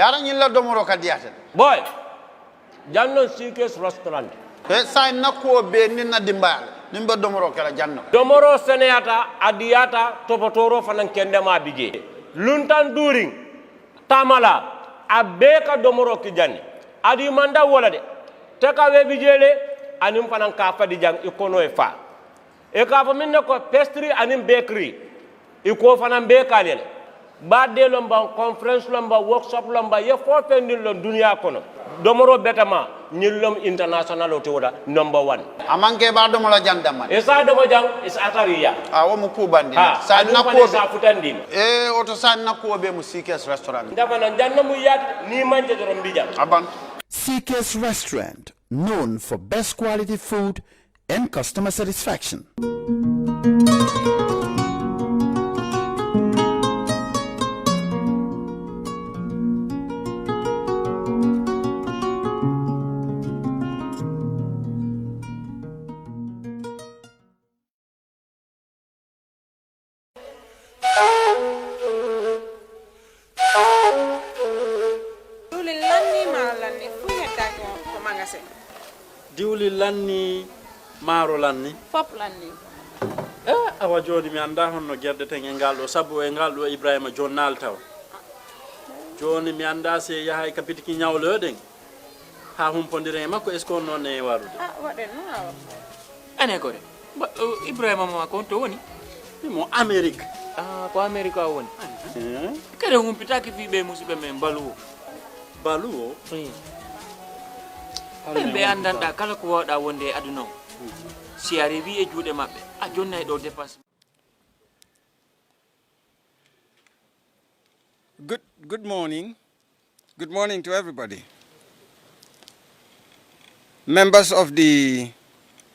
yara nyilla domoro ka diate boy janno sikes restaurant e say nakko be ninna dimbal nimbe domoro kala janno domoro seneyata adiyata topotoro fanan kendema bije luntan during tamala abeka domoro ki janni adi manda wala de teka we bijele anim fanan ka fadi jang ikono e fa e ka fa minne ko pastry anim bakery iko fanan be kalele ba de lomba conference lomba workshop lomba ye fo fendil lon dunia kono domoro betama nyillom international to wada number 1 amanke ba domola jandama e sa domo jang is atariya wo mu kubandi sa nakko sa futandin e oto sa nakko be mu sikes restaurant ndafa nan janna mu yat ni manje dorom bijam aban CK's Restaurant, known for best quality food and customer satisfaction. diwli lanni maaro lanni fop lanni awa joni mi anda honno gerde ten e ngal ɗo sabu e ngal ɗo Ibrahima jonnal taw joni mi anda se yaha e kapitiki ñawloɗen ha humpodire e makko est ce que on noon e warude waɗen no awa ane ko de Ibrahima mo ko to woni mo Amérique ko Amérique a woni kede humpitaki fiɓe musidɓe men baluwo baluwo ɓe andanɗa kala ko wawɗa wonde e aduna o si a rewi e juuɗe maɓɓe a jonnay ɗo dépasse. Good morning. Good morning to everybody. Members of the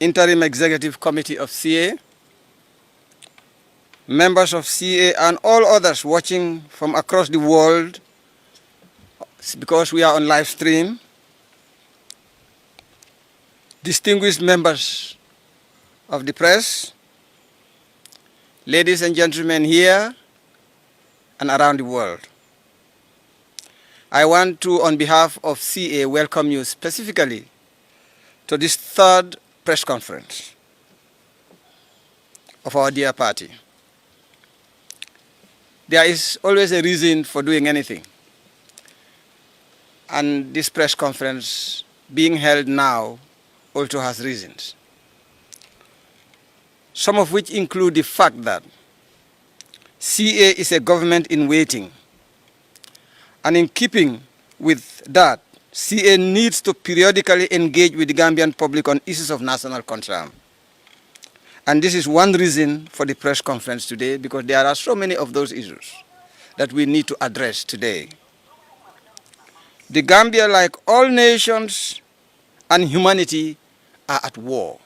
Interim Executive Committee of CA, members of CA and all others watching from across the world because we are on live stream, distinguished members of the press, ladies and gentlemen here and around the world. I want to, on behalf of CA, welcome you specifically to this third press conference of our dear party. There is always a reason for doing anything, and this press conference being held now also has reasons, some of which include the fact that CA is a government in waiting, and in keeping with that, CA needs to periodically engage with the Gambian public on issues of national concern. And this is one reason for the press conference today, because there are so many of those issues that we need to address today. The Gambia, like all nations and humanity, are at war.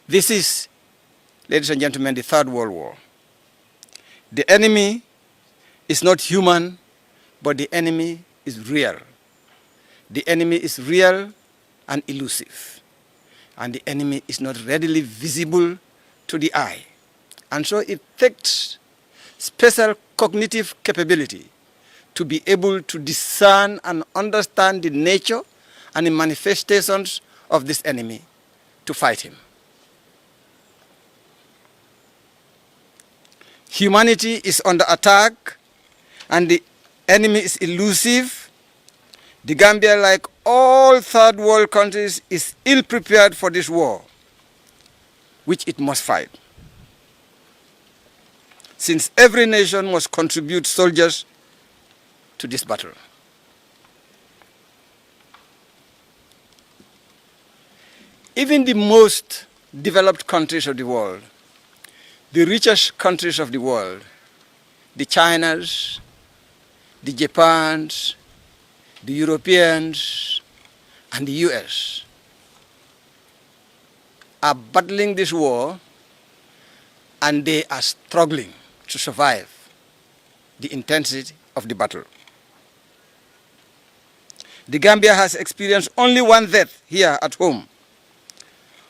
This is, ladies and gentlemen, the Third World War. The enemy is not human, but the enemy is real. The enemy is real and elusive. And the enemy is not readily visible to the eye. And so it takes special cognitive capability to be able to discern and understand the nature and the manifestations of this enemy to fight him. Humanity is under attack and the enemy is elusive. The Gambia, like all third world countries, is ill prepared for this war, which it must fight. Since every nation must contribute soldiers to this battle. Even the most developed countries of the world, the richest countries of the world, the Chinas, the Japans, the Europeans, and the US, are battling this war, and they are struggling to survive the intensity of the battle. The Gambia has experienced only one death here at home,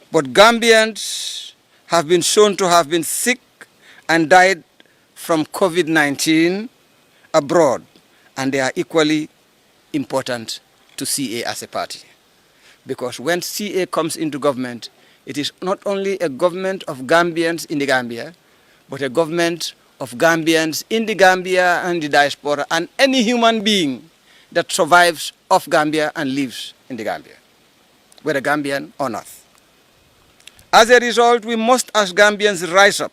but Gambians have been shown to have been sick and died from COVID-19 abroad, and they are equally important to CA as a party. Because when CA comes into government, it is not only a government of Gambians in the Gambia, but a government of Gambians in the Gambia and the diaspora, and any human being that survives of Gambia and lives in the Gambia, whether Gambian or not. As a result, we must, as Gambians, rise up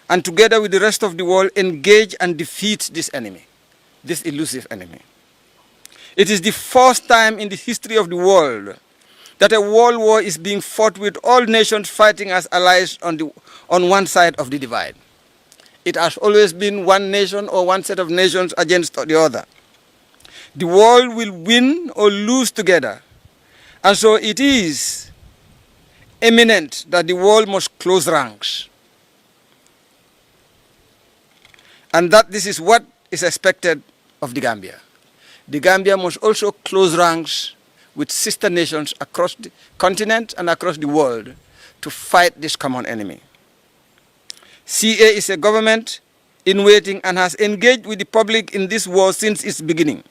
and together with the rest of the world engage and defeat this enemy, this elusive enemy. It is the first time in the history of the world that a world war is being fought with all nations fighting as allies on one side of the divide. It has always been one nation or one set of nations against the other. The world will win or lose together, and so it is imminent that the world must close ranks, and that this is what is expected of the Gambia. The Gambia must also close ranks with sister nations across the continent and across the world to fight this common enemy. CA is a government in waiting and has engaged with the public in this war since its beginning.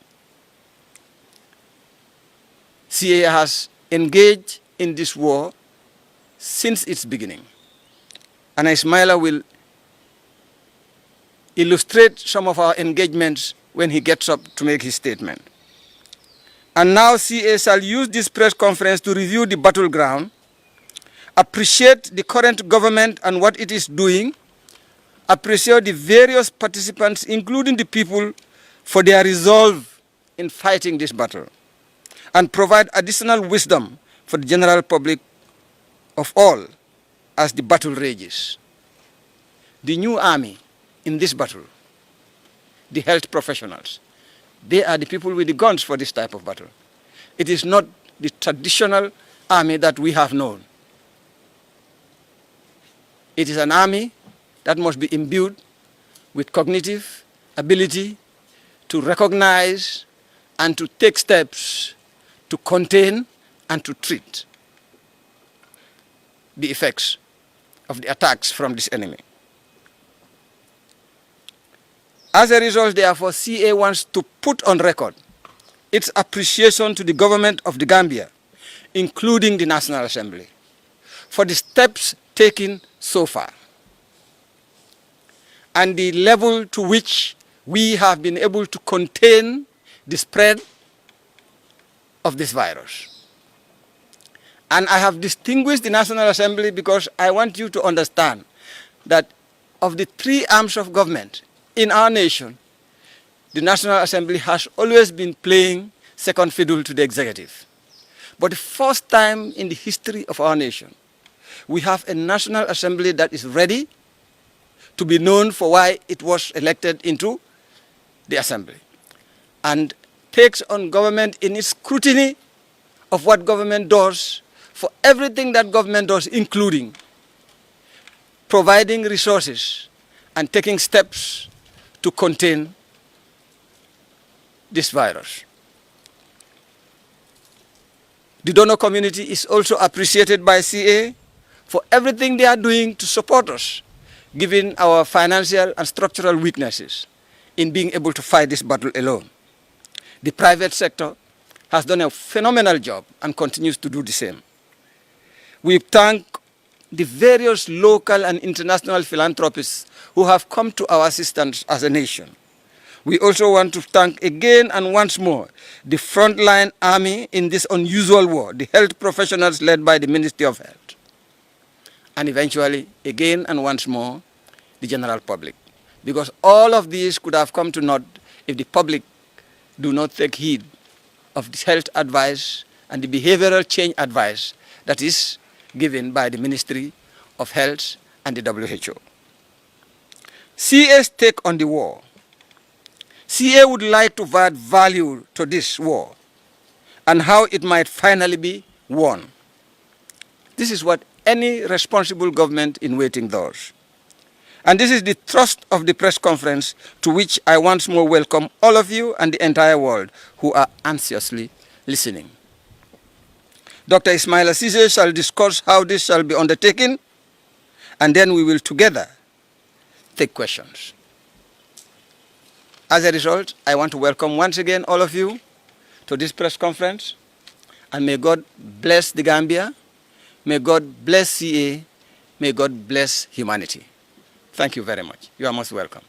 CA has engaged in this war since its beginning. And Ismaila will illustrate some of our engagements when he gets up to make his statement. And now CA shall use this press conference to review the battleground, appreciate the current government and what it is doing, appreciate the various participants, including the people, for their resolve in fighting this battle, and provide additional wisdom for the general public of all as the battle rages. The new army in this battle, the health professionals, they are the people with the guns for this type of battle. It is not the traditional army that we have known. It is an army that must be imbued with cognitive ability to recognize and to take steps to contain and to treat the effects of the attacks from this enemy. As a result, therefore, CA wants to put on record its appreciation to the government of the Gambia, including the National Assembly, for the steps taken so far and the level to which we have been able to contain the spread of this virus. And I have distinguished the National Assembly because I want you to understand that of the three arms of government in our nation, the National Assembly has always been playing second fiddle to the executive. But the first time in the history of our nation, we have a National Assembly that is ready to be known for why it was elected into the Assembly, and takes on government in its scrutiny of what government does for everything that government does, including providing resources and taking steps to contain this virus. The donor community is also appreciated by CA for everything they are doing to support us, given our financial and structural weaknesses in being able to fight this battle alone. The private sector has done a phenomenal job and continues to do the same. We thank the various local and international philanthropists who have come to our assistance as a nation. We also want to thank again and once more the frontline army in this unusual war, the health professionals led by the Ministry of Health. And eventually, again and once more, the general public. Because all of these could have come to naught if the public do not take heed of the health advice and the behavioral change advice that is given by the Ministry of Health and the WHO. CA's take on the war. CA would like to add value to this war and how it might finally be won. This is what any responsible government in waiting does. And this is the thrust of the press conference, to which I once more welcome all of you and the entire world who are anxiously listening. Dr. Ismaila Ceesay shall discuss how this shall be undertaken, and then we will together take questions. As a result, I want to welcome once again all of you to this press conference, and may God bless the Gambia, may God bless CA, may God bless humanity. Thank you very much. You are most welcome.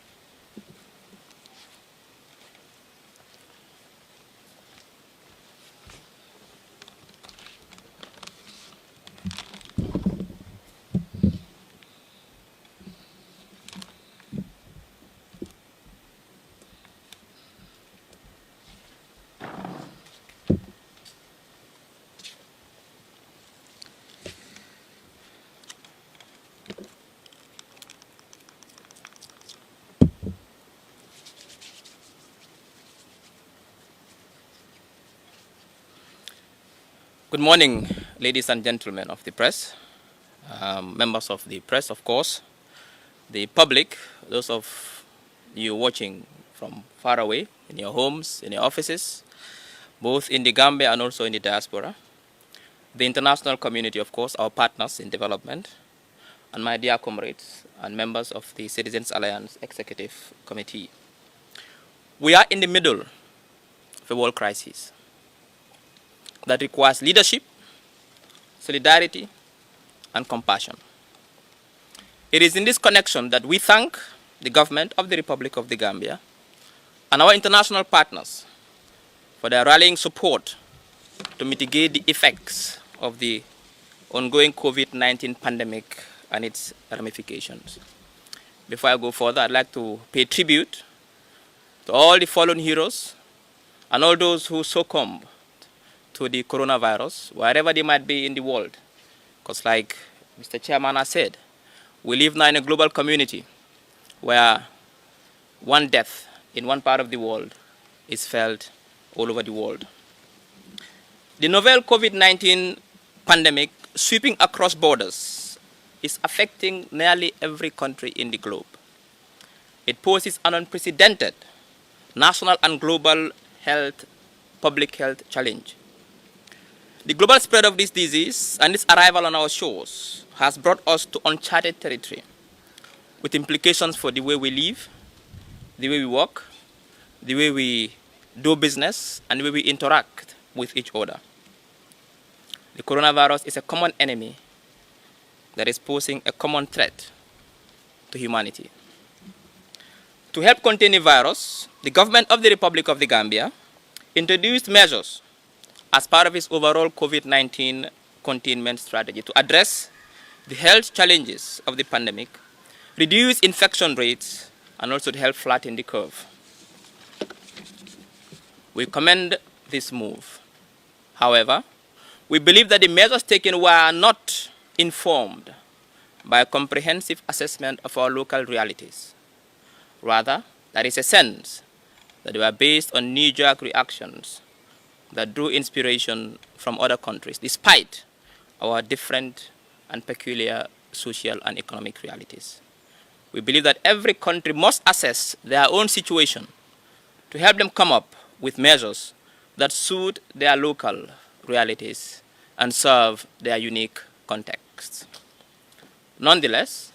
Good morning, ladies and gentlemen of the press, members of the press, of course, the public, those of you watching from far away, in your homes, in your offices, both in the Gambia and also in the diaspora, the international community, of course, our partners in development, and my dear comrades and members of the Citizens Alliance Executive Committee. We are in the middle of a world crisis that requires leadership, solidarity, and compassion. It is in this connection that we thank the government of the Republic of the Gambia and our international partners for their rallying support to mitigate the effects of the ongoing COVID-19 pandemic and its ramifications. Before I go further, I'd like to pay tribute to all the fallen heroes and all those who succumbed to the coronavirus, wherever they might be in the world. Because like Mr. Chairman has said, we live now in a global community where one death in one part of the world is felt all over the world. The novel COVID-19 pandemic sweeping across borders is affecting nearly every country in the globe. It poses an unprecedented national and global public health challenge. The global spread of this disease and its arrival on our shores has brought us to uncharted territory, with implications for the way we live, the way we work, the way we do business, and the way we interact with each other. The coronavirus is a common enemy that is posing a common threat to humanity. To help contain the virus, the government of the Republic of the Gambia introduced measures as part of its overall COVID-19 containment strategy to address the health challenges of the pandemic, reduce infection rates, and also to help flatten the curve. We commend this move. However, we believe that the measures taken were not informed by a comprehensive assessment of our local realities. Rather, there is a sense that they were based on knee-jerk reactions that drew inspiration from other countries, despite our different and peculiar social and economic realities. We believe that every country must assess their own situation to help them come up with measures that suit their local realities and serve their unique contexts. Nonetheless,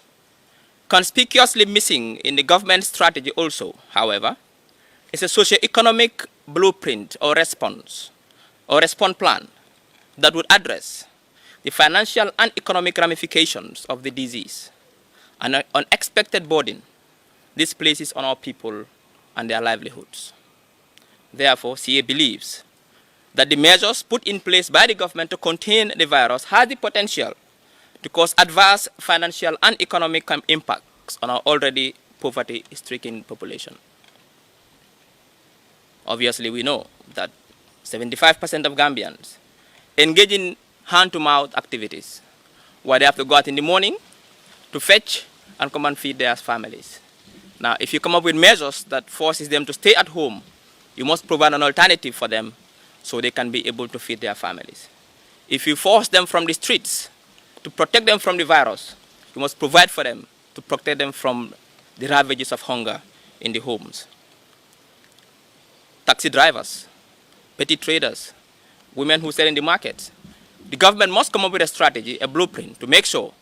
conspicuously missing in the government strategy also, however, is a socio-economic blueprint or response plan that would address the financial and economic ramifications of the disease and an unexpected burden this places on our people and their livelihoods. Therefore, CA believes that the measures put in place by the government to contain the virus has the potential to cause adverse financial and economic impacts on our already poverty-stricken population. Obviously, we know that 75% of Gambians engage in hand-to-mouth activities, where they have to go out in the morning to fetch and come and feed their families. Now, if you come up with measures that forces them to stay at home, you must provide an alternative for them so they can be able to feed their families. If you force them from the streets to protect them from the virus, you must provide for them to protect them from the ravages of hunger in the homes. Taxi drivers, petty traders, women who sell in the market. The government must come up with a strategy, a blueprint, to make sure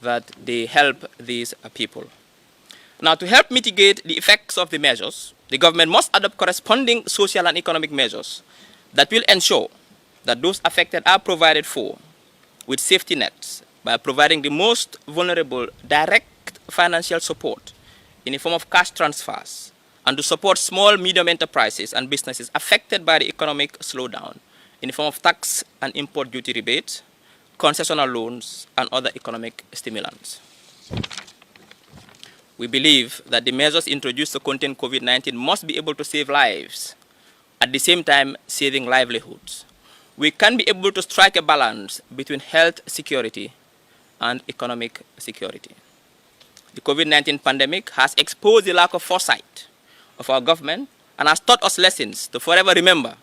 that they help these people. Now, to help mitigate the effects of the measures, the government must adopt corresponding social and economic measures that will ensure that those affected are provided for with safety nets by providing the most vulnerable direct financial support in the form of cash transfers, and to support small, medium enterprises and businesses affected by the economic slowdown in the form of tax and import duty rebates, concessional loans, and other economic stimulants. We believe that the measures introduced to contain COVID-19 must be able to save lives, at the same time saving livelihoods. We can be able to strike a balance between health security and economic security. The COVID-19 pandemic has exposed the lack of foresight of our government and has taught us lessons to forever remember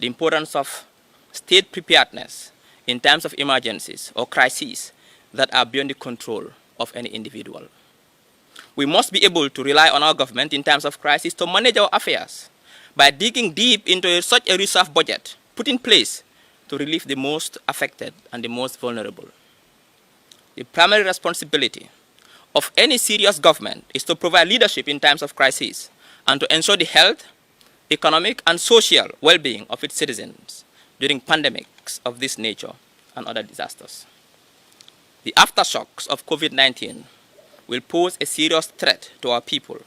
the importance of state preparedness in times of emergencies or crises that are beyond the control of any individual. We must be able to rely on our government in times of crisis to manage our affairs by digging deep into such a reserve budget put in place to relieve the most affected and the most vulnerable. The primary responsibility of any serious government is to provide leadership in times of crisis and to ensure the health, economic, and social well-being of its citizens during pandemics of this nature and other disasters. The aftershocks of COVID-19 will pose a serious threat to our people,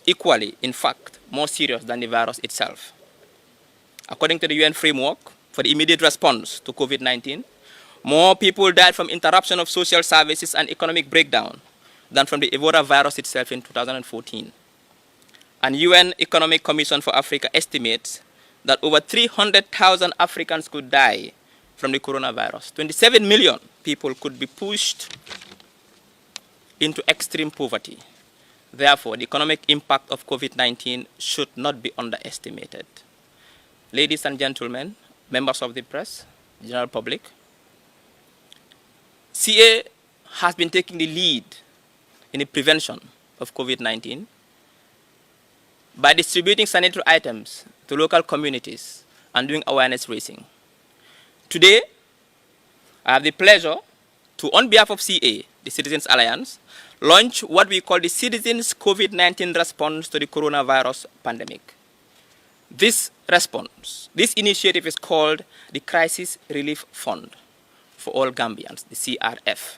equally, in fact, more serious than the virus itself. According to the UN framework for the immediate response to COVID-19, more people died from interruption of social services and economic breakdown than from the Ebola virus itself in 2014. And UN Economic Commission for Africa estimates that over 300,000 Africans could die from the coronavirus. 27 million people could be pushed into extreme poverty. Therefore, the economic impact of COVID-19 should not be underestimated. Ladies and gentlemen, members of the press, general public, CA has been taking the lead in the prevention of COVID-19 by distributing sanitary items to local communities and doing awareness raising. Today, I have the pleasure to, on behalf of CA, the Citizens Alliance, launch what we call the Citizens COVID-19 Response to the Coronavirus Pandemic. This response, this initiative is called the Crisis Relief Fund for All Gambians, the CRF.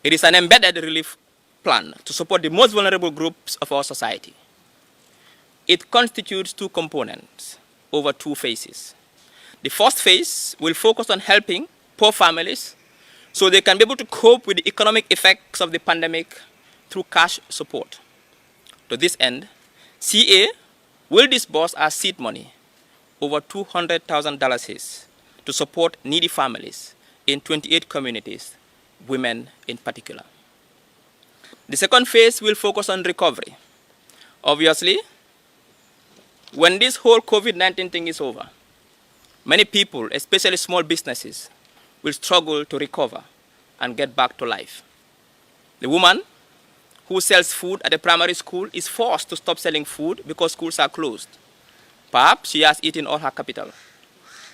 It is an embedded relief plan to support the most vulnerable groups of our society. It constitutes two components over two phases. The first phase will focus on helping poor families so they can be able to cope with the economic effects of the pandemic through cash support. To this end, CA will disburse our seed money, over $200,000, to support needy families in 28 communities, women in particular. The second phase will focus on recovery. Obviously, when this whole COVID-19 thing is over, many people, especially small businesses, will struggle to recover and get back to life. The woman who sells food at a primary school is forced to stop selling food because schools are closed. Perhaps she has eaten all her capital.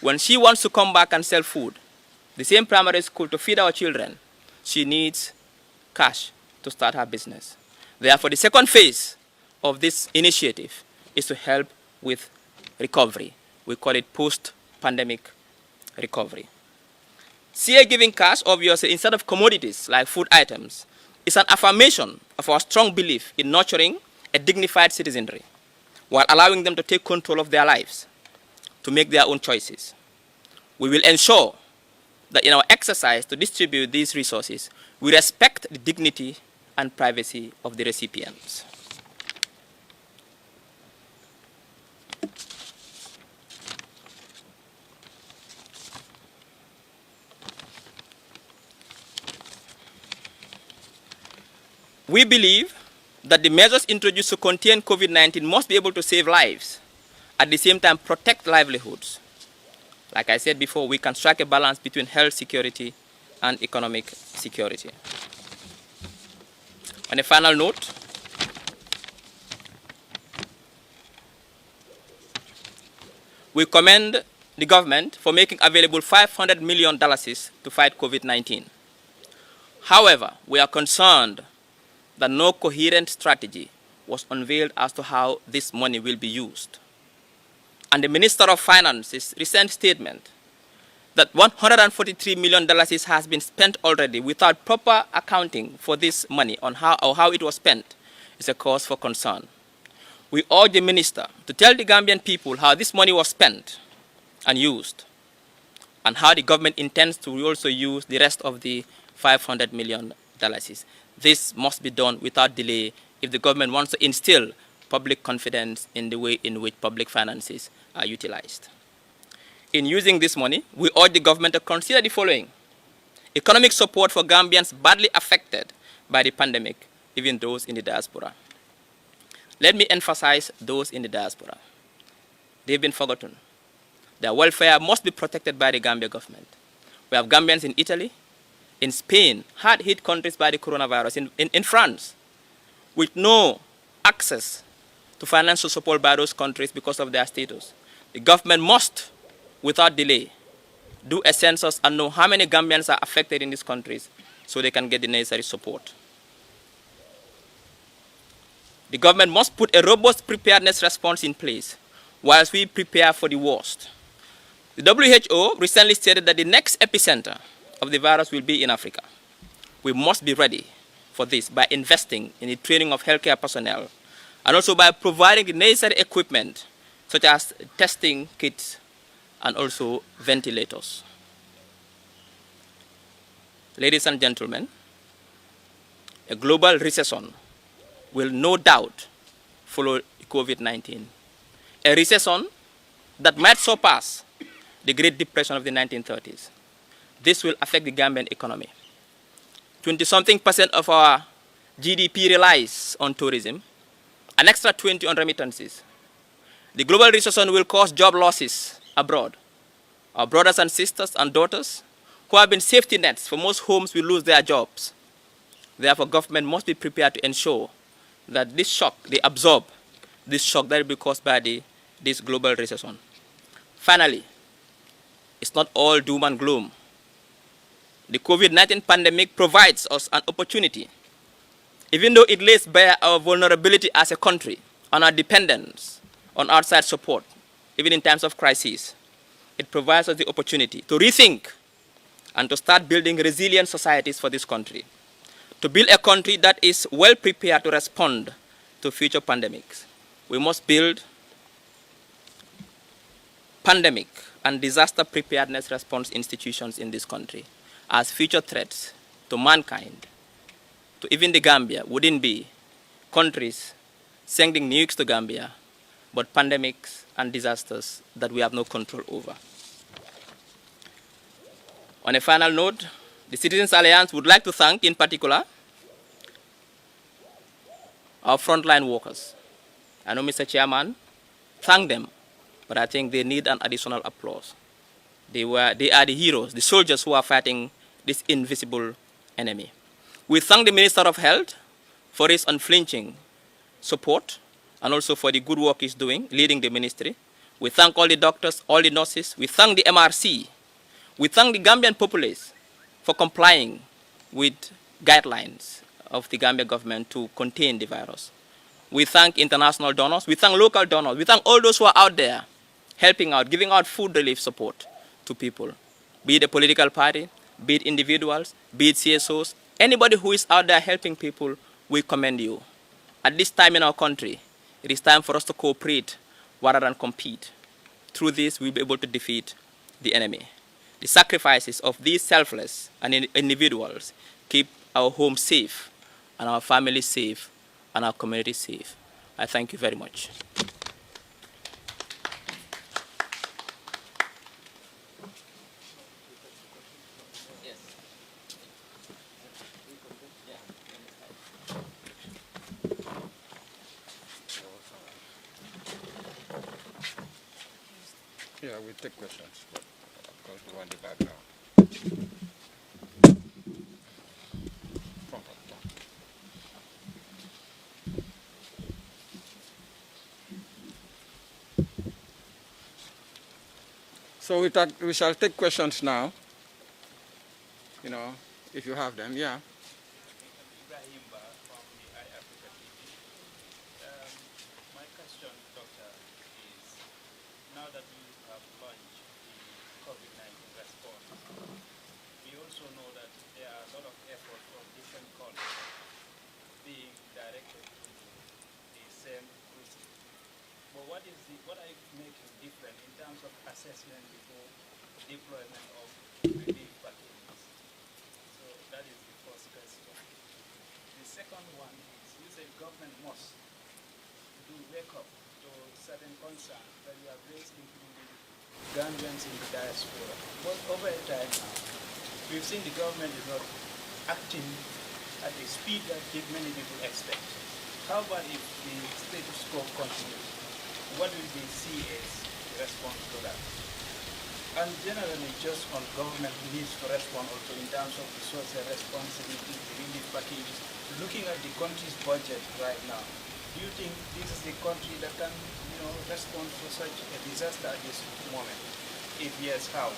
When she wants to come back and sell food, the same primary school, to feed our children, she needs cash to start her business. Therefore, the second phase of this initiative is to help with recovery. We call it post-pandemic recovery. CA giving cash, obviously, instead of commodities like food items, is an affirmation of our strong belief in nurturing a dignified citizenry while allowing them to take control of their lives, to make their own choices. We will ensure that in our exercise to distribute these resources, we respect the dignity and privacy of the recipients. We believe that the measures introduced to contain COVID-19 must be able to save lives, at the same time protect livelihoods. Like I said before, we can strike a balance between health security and economic security. On a final note, we commend the government for making available $500 million to fight COVID-19. However, we are concerned that no coherent strategy was unveiled as to how this money will be used. And the Minister of Finance's recent statement that $143 million has been spent already without proper accounting for this money on how it was spent is a cause for concern. We urge the Minister to tell the Gambian people how this money was spent and used, and how the government intends to also use the rest of the $500 million. This must be done without delay if the government wants to instill public confidence in the way in which public finances are utilized. In using this money, we urge the government to consider the following: economic support for Gambians badly affected by the pandemic, even those in the diaspora. Let me emphasize those in the diaspora. They've been forgotten. Their welfare must be protected by the Gambia government. We have Gambians in Italy, in Spain, hard-hit countries by the coronavirus, in France, with no access to financial support by those countries because of their status. The government must, without delay, do a census and know how many Gambians are affected in these countries so they can get the necessary support. The government must put a robust preparedness response in place whilst we prepare for the worst. The WHO recently stated that the next epicenter of the virus will be in Africa. We must be ready for this by investing in the training of healthcare personnel and also by providing the necessary equipment such as testing kits and also ventilators. Ladies and gentlemen, a global recession will no doubt follow COVID-19. A recession that might surpass the Great Depression of the 1930s. This will affect the Gambian economy. 20-something% of our GDP relies on tourism, an extra 20 on remittances. The global recession will cause job losses abroad. Our brothers and sisters and daughters who have been safety nets for most homes will lose their jobs. Therefore, government must be prepared to ensure that this shock, they absorb this shock that will be caused by this global recession. Finally, it's not all doom and gloom. The COVID-19 pandemic provides us an opportunity, even though it lays bare our vulnerability as a country and our dependence on outside support, even in times of crisis. It provides us the opportunity to rethink and to start building resilient societies for this country, to build a country that is well prepared to respond to future pandemics. We must build pandemic and disaster preparedness response institutions in this country as future threats to mankind, to even the Gambia, wouldn't be countries sending nukes to Gambia, but pandemics and disasters that we have no control over. On a final note, the Citizens Alliance would like to thank, in particular, our frontline workers. I know, Mr. Chairman, thank them, but I think they need an additional applause. They are the heroes, the soldiers who are fighting this invisible enemy. We thank the Minister of Health for his unflinching support and also for the good work he's doing, leading the ministry. We thank all the doctors, all the nurses. We thank the MRC. We thank the Gambian populace for complying with guidelines of the Gambia government to contain the virus. We thank international donors. We thank local donors. We thank all those who are out there helping out, giving out food relief support to people, be it a political party, be it individuals, be it CSOs. Anybody who is out there helping people, we commend you. At this time in our country, it is time for us to cooperate rather than compete. Through this, we'll be able to defeat the enemy. The sacrifices of these selfless and individuals keep our homes safe, and our families safe, and our communities safe. I thank you very much. Yeah, we take questions, but of course we want the background. So we shall take questions now. You know, if you have them, yeah. question, Doctor, is now that you have launched the COVID-19 response, we also know that there are a lot of efforts from different countries being directed to the same crucible. But what are you making different in terms of assessment before deployment of relief packages? So that is the first question. The second one is, you say government must wake up to certain concerns that you have raised, including Gambians in the diaspora. But over a time now, we've seen the government is not acting at the speed that many people expect. How about if the status quo continues? What will be CA's response to that? And generally, just on government needs to respond also in terms of the social responsibility, the relief packages, looking at the country's budget right now. Do you think this is the country that can, respond to such a disaster at this moment? If yes, how?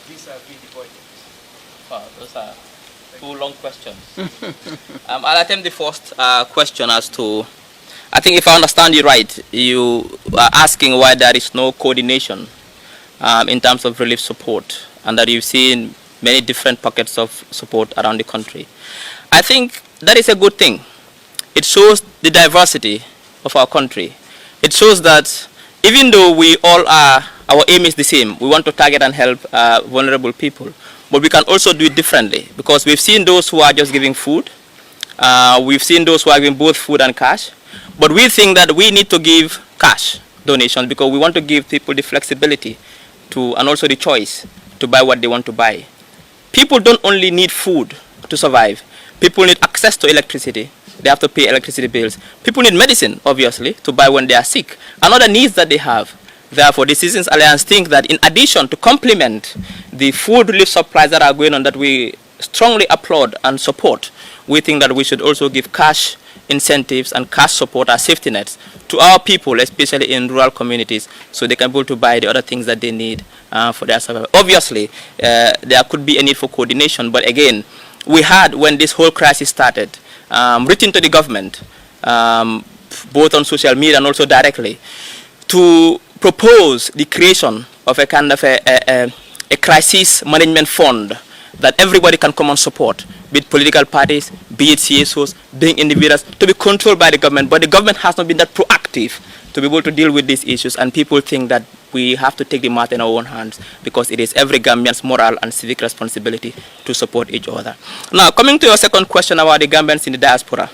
These are the budgets. Wow, those are two long questions. I'll attempt the first question as to, I think if I understand you right, you are asking why there is no coordination in terms of relief support, and that you've seen many different pockets of support around the country. I think that is a good thing. It shows the diversity of our country. It shows that even though we all are, our aim is the same, we want to target and help vulnerable people, but we can also do it differently, because we've seen those who are just giving food, we've seen those who are giving both food and cash, but we think that we need to give cash donations because we want to give people the flexibility to, and also the choice to buy what they want to buy. People don't only need food to survive. People need access to electricity. They have to pay electricity bills. People need medicine, obviously, to buy when they are sick, and other needs that they have. Therefore, the Citizens Alliance think that in addition to complement the food relief supplies that are going on that we strongly applaud and support, we think that we should also give cash incentives and cash support as safety nets to our people, especially in rural communities, so they can be able to buy the other things that they need for their survival. Obviously, there could be a need for coordination, but again, we had, when this whole crisis started, written to the government, both on social media and also directly, to propose the creation of a kind of a crisis management fund that everybody can come and support, be it political parties, be it CSOs, being individuals, to be controlled by the government. But the government has not been that proactive to be able to deal with these issues, and people think that we have to take the matter in our own hands, because it is every Gambian's moral and civic responsibility to support each other. Now, coming to your second question about the Gambians in the diaspora,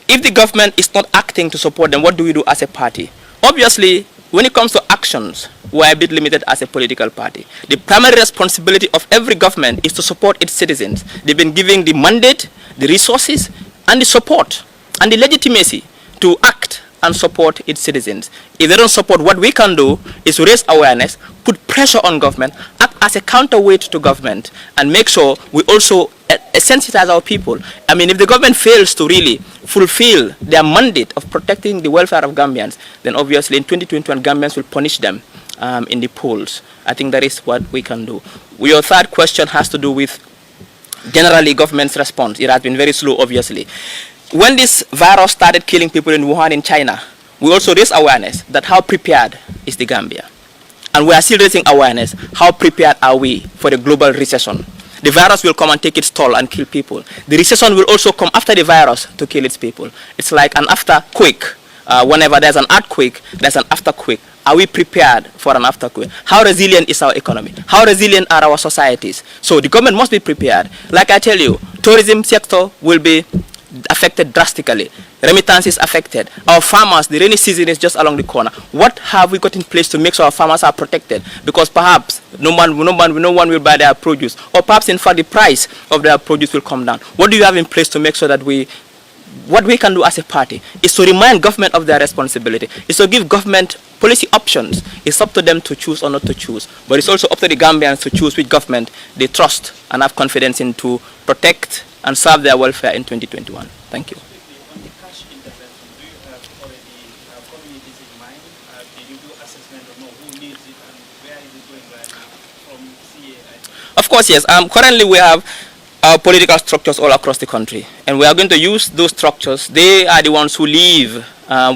if the government is not acting to support them, what do we do as a party? Obviously, when it comes to actions, we're a bit limited as a political party. The primary responsibility of every government is to support its citizens. They've been giving the mandate, the resources, and the support, and the legitimacy to act and support its citizens. If they don't support, what we can do is raise awareness, put pressure on government, act as a counterweight to government, and make sure we also sensitize our people. I mean, if the government fails to really fulfill their mandate of protecting the welfare of Gambians, then obviously in 2021 Gambians will punish them in the polls. I think that is what we can do. Your third question has to do with generally government's response. It has been very slow, obviously. When this virus started killing people in Wuhan in China, we also raised awareness that how prepared is the Gambia. And we are still raising awareness, how prepared are we for the global recession. The virus will come and take its toll and kill people. The recession will also come after the virus to kill its people. It's like an afterquake. Whenever there's an earthquake, there's an afterquake. Are we prepared for an afterquake? How resilient is our economy? How resilient are our societies? So the government must be prepared. Like I tell you, tourism sector will be affected drastically. Remittance is affected. Our farmers, the rainy season is just along the corner. What have we got in place to make sure our farmers are protected? Because perhaps no one will buy their produce, or perhaps in fact the price of their produce will come down. What do you have in place to make sure that what we can do as a party is to remind government of their responsibility, is to give government policy options. It's up to them to choose or not to choose, but it's also up to the Gambians to choose which government they trust and have confidence in to protect and serve their welfare in 2021. Thank you. On the cash intervention, do you have already communities in mind? Did you do assessment or know who needs it and where is it going right now from CA? Of course, yes. Currently we have our political structures all across the country, and we are going to use those structures. They are the ones who live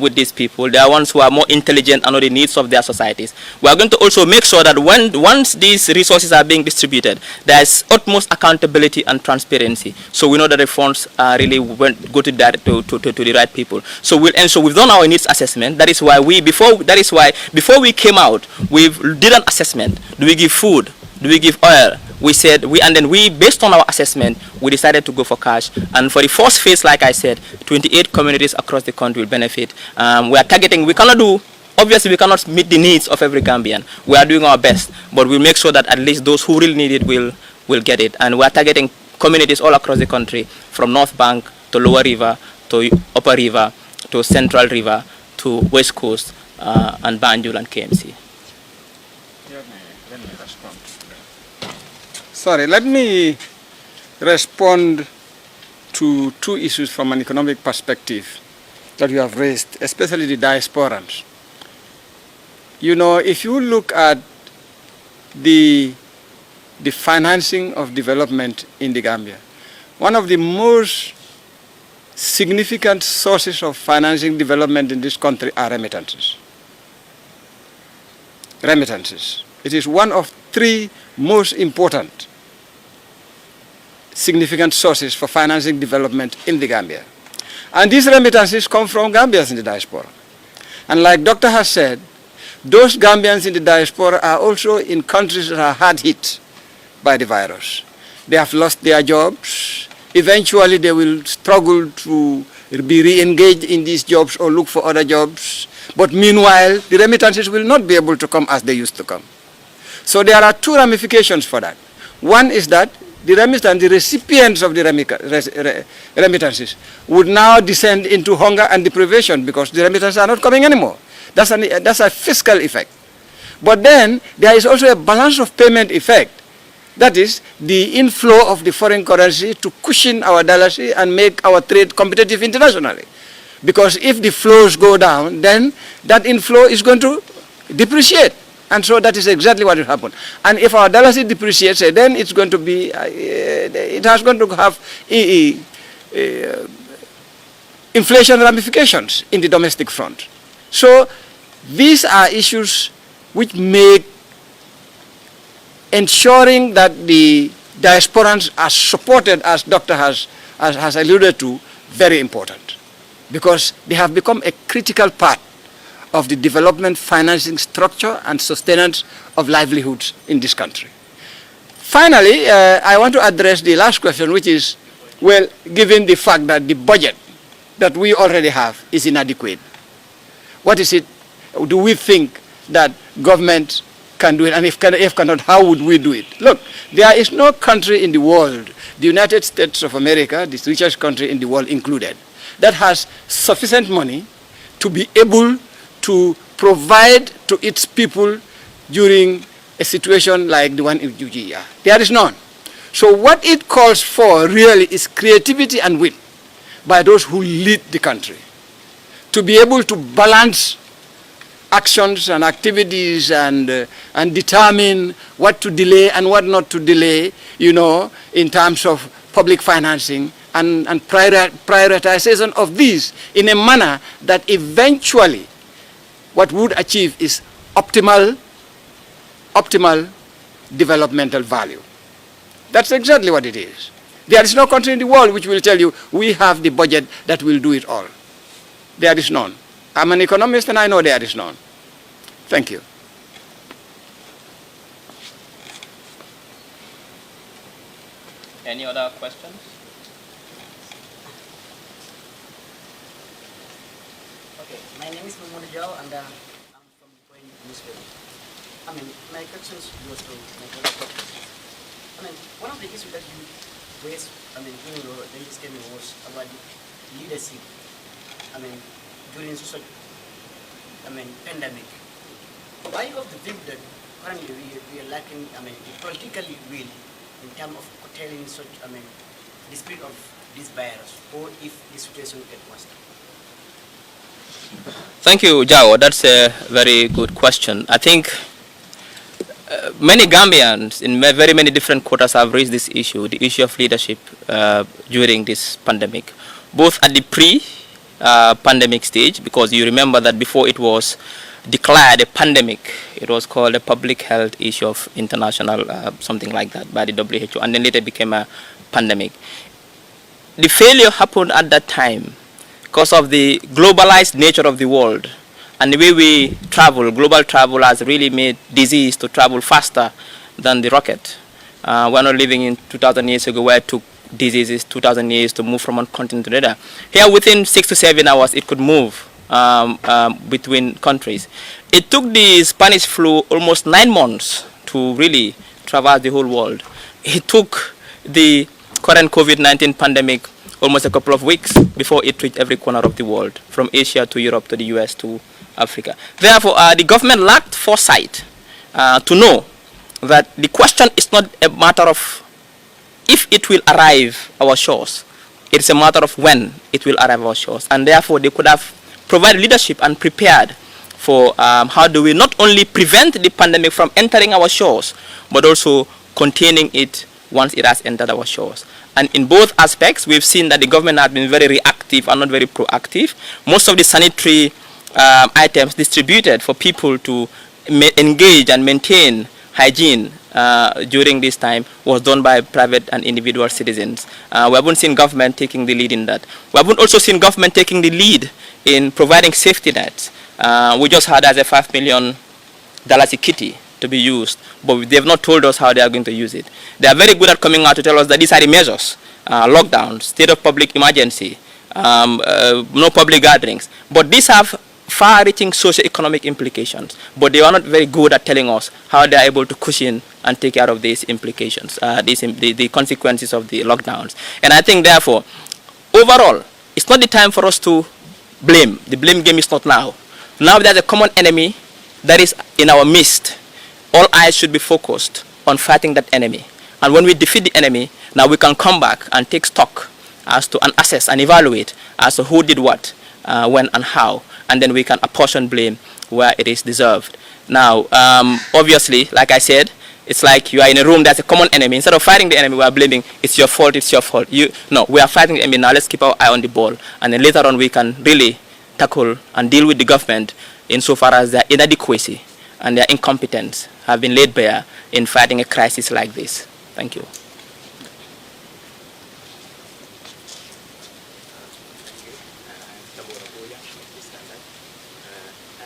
with these people. They are ones who are more intelligent and know the needs of their societies. We are going to also make sure that once these resources are being distributed, there is utmost accountability and transparency. So we know that the funds really go to the right people. So we've done our needs assessment. That is why before we came out, we did an assessment. Do we give food? Do we give oil? And then based on our assessment, we decided to go for cash. And for the first phase, like I said, 28 communities across the country will benefit. We are targeting, obviously we cannot meet the needs of every Gambian. We are doing our best, but we'll make sure that at least those who really need it will get it. And we are targeting communities all across the country, from North Bank to Lower River, to Upper River, to Central River, to West Coast, and Banjul and KMC. Sorry, let me respond to two issues from an economic perspective that you have raised, especially the diasporans. You know, if you look at the financing of development in the Gambia, one of the most significant sources of financing development in this country are remittances. Remittances. It is one of three most important significant sources for financing development in the Gambia. And these remittances come from Gambians in the diaspora. And like Doctor has said, those Gambians in the diaspora are also in countries that are hard hit by the virus. They have lost their jobs. Eventually they will struggle to be re-engaged in these jobs or look for other jobs. But meanwhile, the remittances will not be able to come as they used to come. So there are two ramifications for that. One is that the recipients of the remittances would now descend into hunger and deprivation because the remittances are not coming anymore. That's a fiscal effect. But then there is also a balance of payment effect. That is the inflow of the foreign currency to cushion our dollars and make our trade competitive internationally. Because if the flows go down, then that inflow is going to depreciate. And so that is exactly what will happen. And if our dollar depreciates, then it's going to be, it has going to have inflation ramifications in the domestic front. So these are issues which make ensuring that the diasporans are supported, as Doctor has alluded to, very important. Because they have become a critical part of the development financing structure and sustenance of livelihoods in this country. Finally, I want to address the last question, which is, well, given the fact that the budget that we already have is inadequate, what is it, do we think that government can do it, and if cannot, how would we do it? Look, there is no country in the world, the United States of America, the richest country in the world included, that has sufficient money to be able to provide to its people during a situation like the one in Nigeria. There is none. So what it calls for really is creativity and wit by those who lead the country to be able to balance actions and activities and determine what to delay and what not to delay, you know, in terms of public financing and prioritization of these in a manner that eventually what would achieve is optimal developmental value. That's exactly what it is. There is no country in the world which will tell you, we have the budget that will do it all. There is none. I'm an economist and I know there is none. Thank you. Any other questions? Okay, my name is Mahmoud Jao and I'm from Point Newspaper. I mean, my questions goes to my fellow topics. I mean, one of the issues that you raised, I mean, in your latest statement was about leadership. I mean, during such, I mean, pandemic. Why of the view that currently we are lacking, I mean, political will in terms of curtailing such, I mean, the spread of this virus, or if the situation gets worse? Thank you, Jao. That's a very good question. I think many Gambians in very many different quarters have raised this issue, the issue of leadership during this pandemic, both at the pre pandemic stage, because you remember that before it was declared a pandemic, it was called a public health issue of international, something like that, by the WHO, and then later became a pandemic. The failure happened at that time because of the globalized nature of the world and the way we travel. Global travel has really made disease to travel faster than the rocket. We're not living in 2,000 years ago where it took diseases 2,000 years to move from one continent to another. Here, within 6 to 7 hours, it could move between countries. It took the Spanish flu almost 9 months to really traverse the whole world. It took the current COVID-19 pandemic almost a couple of weeks before it reached every corner of the world, from Asia to Europe to the US to Africa. Therefore, the government lacked foresight to know that the question is not a matter of if it will arrive our shores. It's a matter of when it will arrive our shores. And therefore, they could have provided leadership and prepared for how do we not only prevent the pandemic from entering our shores, but also containing it once it has entered our shores. And in both aspects, we've seen that the government has been very reactive and not very proactive. Most of the sanitary items distributed for people to engage and maintain hygiene during this time was done by private and individual citizens. We haven't seen government taking the lead in that. We haven't also seen government taking the lead in providing safety nets. We just had as a $5 million kitty to be used, but they have not told us how they are going to use it. They are very good at coming out to tell us that these are the measures: lockdown, state of public emergency, no public gatherings. But these have far-reaching socio-economic implications, but they are not very good at telling us how they are able to cushion and take care of these implications, the consequences of the lockdowns. And I think, therefore, overall, it's not the time for us to blame. The blame game is not now. Now there's a common enemy that is in our midst. All eyes should be focused on fighting that enemy. And when we defeat the enemy, now we can come back and take stock as to, and assess and evaluate as to who did what, when and how, and then we can apportion blame where it is deserved. Now, obviously, like I said, it's like you are in a room, there's a common enemy. Instead of fighting the enemy, we are blaming, it's your fault, it's your fault. No, we are fighting the enemy, now let's keep our eye on the ball. And then later on, we can really tackle and deal with the government insofar as their inadequacy and their incompetence have been laid bare in fighting a crisis like this. Thank you. I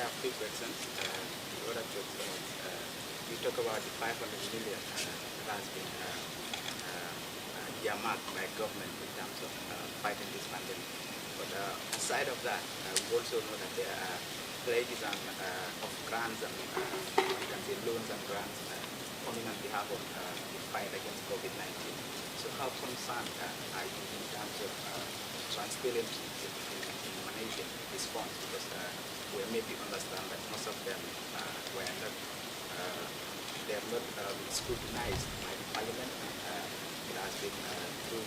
have two questions. The other question is, you talk about the 500 million that has been earmarked by government in terms of fighting this pandemic. But aside of that, we also know that there are pledges and, of grants and you can say loans and grants coming on behalf of the fight against COVID-19. So how concerned are you in terms of transparency in managing these funds? Because we maybe understand that most of them were not, they are not scrutinized by the parliament. It has been through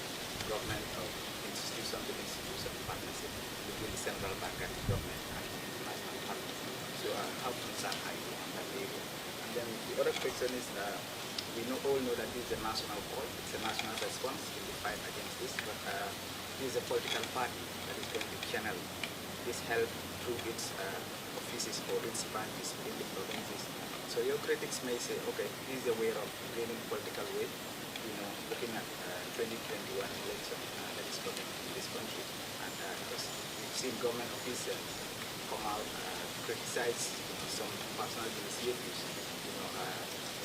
government or institution to institution partnership between the central bank and the government and international partners. So how concerned are you on that area? And then the other question is, we all know that this is a national call, it's a national response in the fight against this, but this is a political party that is going to channel this help through its offices or its branches in the provinces. So your critics may say, okay, this is a way of gaining political weight, looking at 2021 election that is coming in this country. And because we've seen government officials come out, criticize some personal initiatives,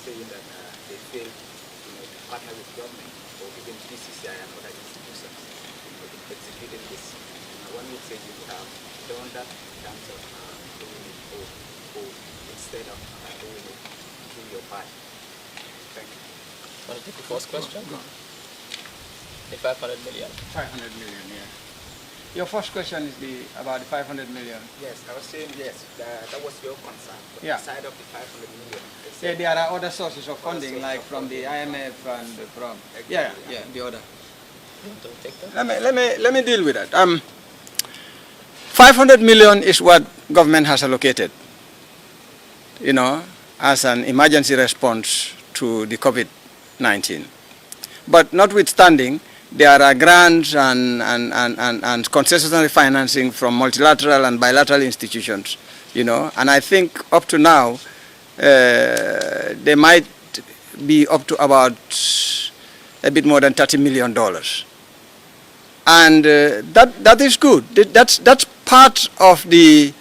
saying that they failed to partner with government or even PCCI and other institutions in executing this. One would say you would have done that in terms of doing it or instead of doing it through your party. Thank you. Want to take the first question? Go. The 500 million. 500 million, yeah. Your first question is about the 500 million. Yes, I was saying yes, that was your concern. But Yeah. aside of the 500 million, Yeah, there are other sources of funding, like from the IMF and from the other. You want to take that? Let me deal with that. 500 million is what government has allocated, as an emergency response to the COVID-19. But notwithstanding, there are grants and concessionary financing from multilateral and bilateral institutions, you know, and I think up to now, they might be up to about a bit more than $30 million. And that is good. That's part of the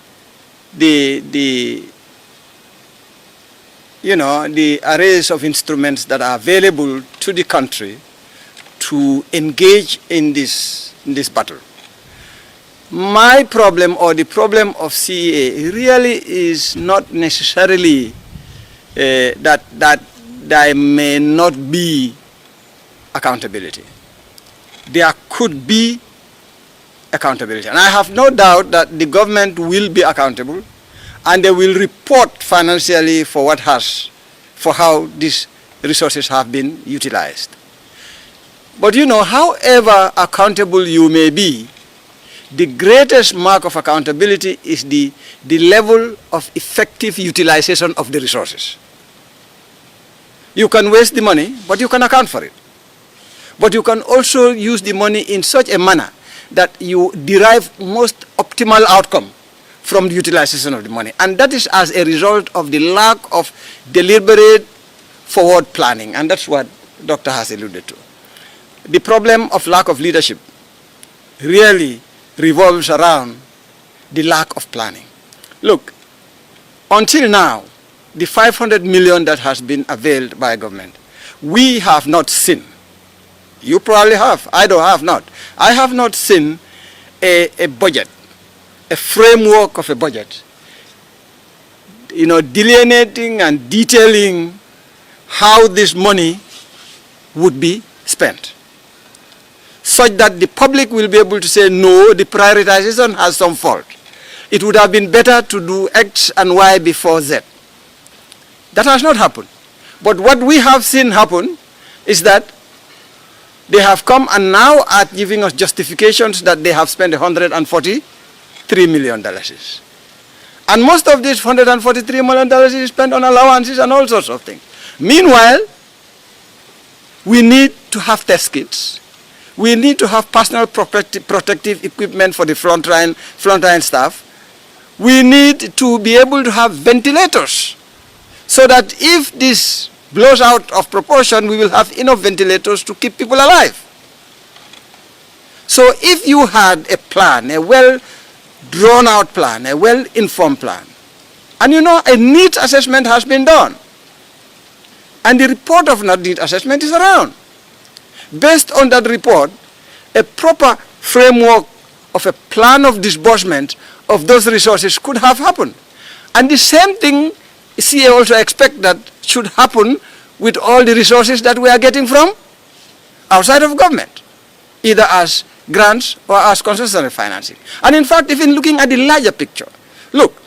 you know, the arrays of instruments that are available to the country to engage in this battle. My problem, or the problem of CEA, really is not necessarily that there may not be accountability. There could be accountability. And I have no doubt that the government will be accountable, and they will report financially for how these resources have been utilized. But you know, however accountable you may be, the greatest mark of accountability is the level of effective utilization of the resources. You can waste the money, but you can account for it. But you can also use the money in such a manner that you derive most optimal outcome from the utilization of the money. And that is as a result of the lack of deliberate forward planning. And that's what Dr. has alluded to. The problem of lack of leadership really revolves around the lack of planning. Look, until now, the 500 million that has been availed by government, we have not seen. You probably have. I have not. I have not seen a budget, a framework of a budget, you know, delineating and detailing how this money would be spent, such that the public will be able to say, no, the prioritization has some fault. It would have been better to do X and Y before Z. That has not happened. But what we have seen happen is that they have come and now are giving us justifications that they have spent $143 million. And most of this $143 million is spent on allowances and all sorts of things. Meanwhile, we need to have test kits. We need to have personal protective equipment for the frontline staff. We need to be able to have ventilators so that if this blows out of proportion, we will have enough ventilators to keep people alive. So if you had a plan, a well-drawn-out plan, a well-informed plan, and you know a needs assessment has been done, and the report of that needs assessment is around. Based on that report, a proper framework of a plan of disbursement of those resources could have happened. And the same thing CA also expect that should happen with all the resources that we are getting from outside of government, either as grants or as concessionary financing. And in fact, even looking at the larger picture, look,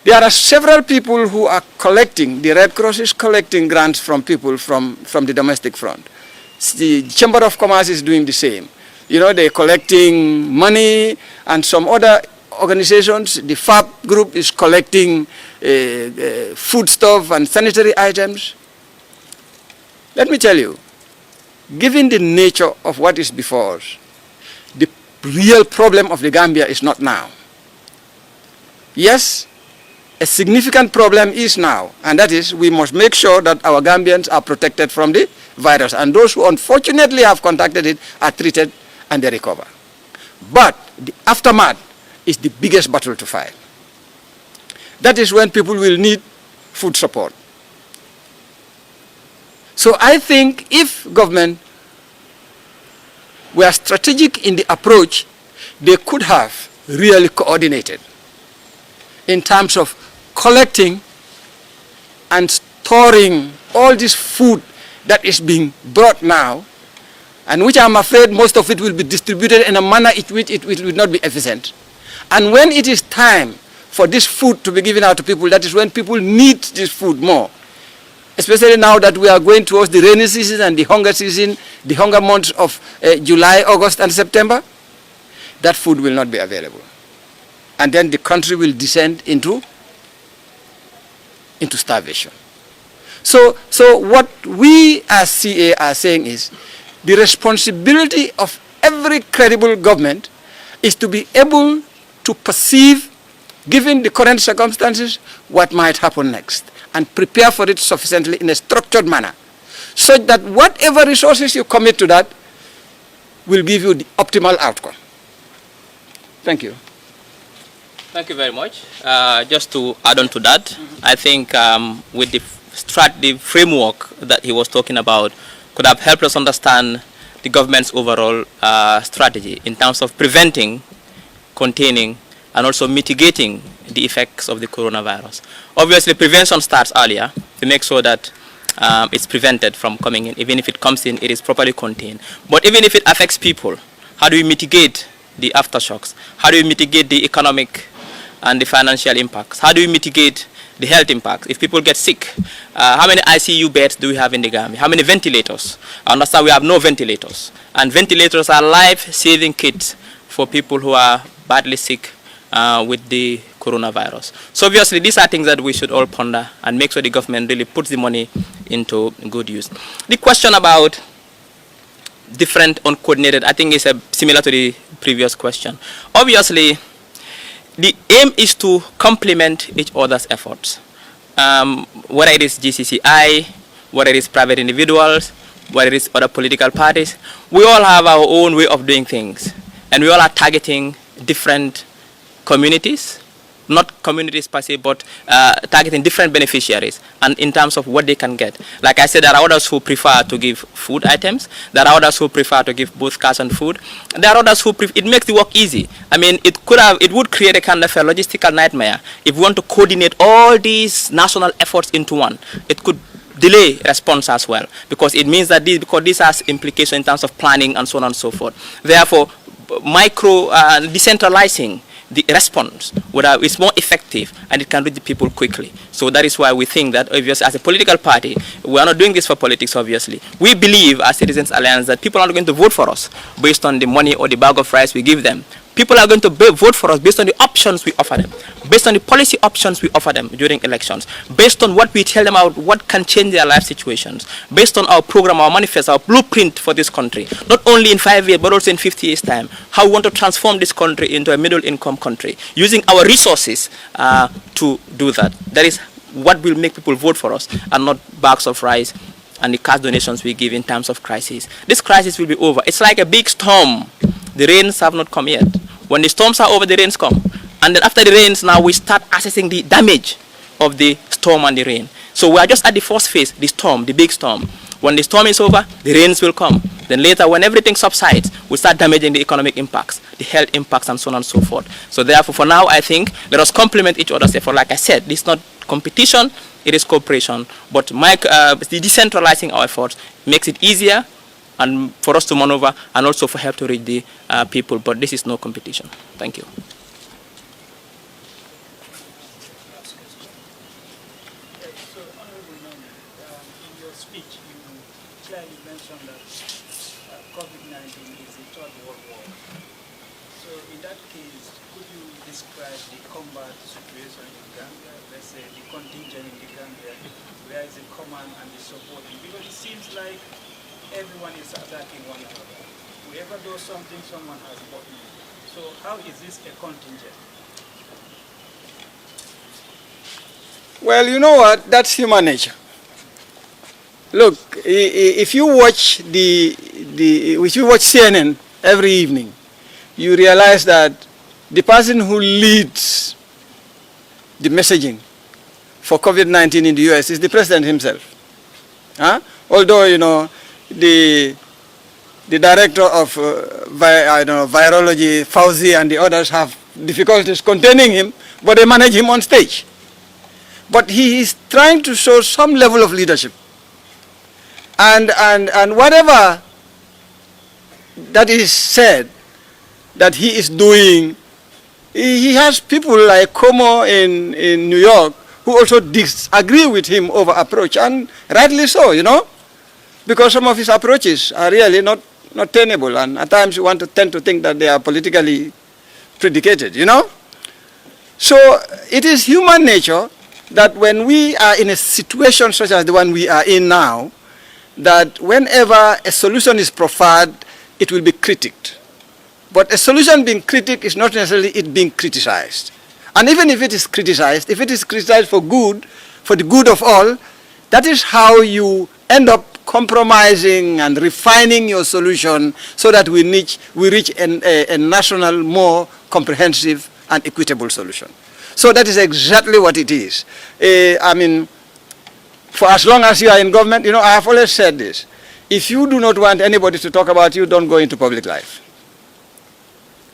there are several people who are collecting, the Red Cross is collecting grants from people from the domestic front. The Chamber of Commerce is doing the same. You know, they're collecting money, and some other organizations, the FAB group is collecting foodstuff and sanitary items. Let me tell you, given the nature of what is before us, the real problem of the Gambia is not now. Yes, a significant problem is now, and that is we must make sure that our Gambians are protected from the virus, and those who unfortunately have contacted it are treated and they recover. But the aftermath is the biggest battle to fight. That is when people will need food support. So I think if government were strategic in the approach, they could have really coordinated in terms of collecting and storing all this food that is being brought now, and which I'm afraid most of it will be distributed in a manner in which it will not be efficient. And when it is time for this food to be given out to people, that is when people need this food more. Especially now that we are going towards the rainy season and the hunger season, the hunger months of July, August, and September, that food will not be available. And then the country will descend into starvation. So what we as CA are saying is, The responsibility of every credible government is to be able to perceive, given the current circumstances, what might happen next, and prepare for it sufficiently in a structured manner, such that whatever resources you commit to that will give you the optimal outcome. Thank you. Thank you very much. Just to add on to that, I think with the framework that he was talking about could have helped us understand the government's overall strategy in terms of preventing, containing, and also mitigating the effects of the coronavirus. Obviously, prevention starts earlier to make sure that it's prevented from coming in. Even if it comes in, it is properly contained. But even if it affects people, how do we mitigate the aftershocks? How do we mitigate the economic and the financial impacts? How do we mitigate the health impacts? If people get sick, how many ICU beds do we have in the Gambia? How many ventilators? I understand we have no ventilators. And ventilators are life-saving kits for people who are badly sick with the coronavirus. So obviously these are things that we should all ponder and make sure the government really puts the money into good use. The question about different uncoordinated, I think is similar to the previous question. Obviously, the aim is to complement each other's efforts. Whether it is GCCI, whether it is private individuals, whether it is other political parties, we all have our own way of doing things. And we all are targeting different communities, not communities per se, but targeting different beneficiaries and in terms of what they can get. Like I said, there are others who prefer to give food items. There are others who prefer to give both cash and food. There are others who it makes the work easy. I mean, it would create a kind of a logistical nightmare if we want to coordinate all these national efforts into one. It could delay response as well, because it means that this has implications in terms of planning and so on and so forth. Therefore, decentralizing the response is more effective and it can reach the people quickly. So that is why we think that obviously as a political party, we are not doing this for politics obviously. We believe as Citizens Alliance that people are not going to vote for us based on the money or the bag of rice we give them. People are going to vote for us based on the options we offer them, based on the policy options we offer them during elections, based on what we tell them about what can change their life situations, based on our program, our manifesto, our blueprint for this country, not only in 5 years, but also in 50 years' time, how we want to transform this country into a middle-income country, using our resources to do that. That is what will make people vote for us, and not bags of rice and the cash donations we give in times of crisis. This crisis will be over. It's like a big storm. The rains have not come yet. When the storms are over, the rains come. And then after the rains, now we start assessing the damage of the storm and the rain. So we are just at the first phase, the storm, the big storm. When the storm is over, the rains will come. Then later, when everything subsides, we start damaging the economic impacts, the health impacts, and so on and so forth. So therefore, for now, I think, let us complement each other's effort. Like I said, this is not competition, it is cooperation. But the decentralizing our efforts makes it easier and for us to maneuver, and also for help to reach the people. But this is no competition. Thank you. So, Honorable Member, in your speech, you clearly mentioned that COVID-19 is a third world war. So, in that case, could you describe the combat situation in Gambia? Let's say the contingent in the Gambia, where is the command and the support? Because it seems like everyone is attacking one another. Whoever does something, someone has gotten. So how is this a contingent? Well, you know what? That's human nature. Look, if you watch if you watch CNN every evening, you realize that the person who leads the messaging for COVID-19 in the US is the president himself. Huh? Although, you know, the director of virology, Fauci, and the others have difficulties containing him, but they manage him on stage. But he is trying to show some level of leadership. And whatever that is said that he is doing, he has people like Como in New York who also disagree with him over approach, and rightly so, you know, because some of his approaches are really not tenable, and at times you tend to think that they are politically predicated, you know. So it is human nature that when we are in a situation such as the one we are in now, that whenever a solution is proffered, it will be critiqued. But a solution being critiqued is not necessarily it being criticized. And even if it is criticized for good, for the good of all, that is how you end up compromising and refining your solution so that we reach a national, more comprehensive and equitable solution. So that is exactly what it is. I mean, for as long as you are in government, I have always said this. If you do not want anybody to talk about you, don't go into public life.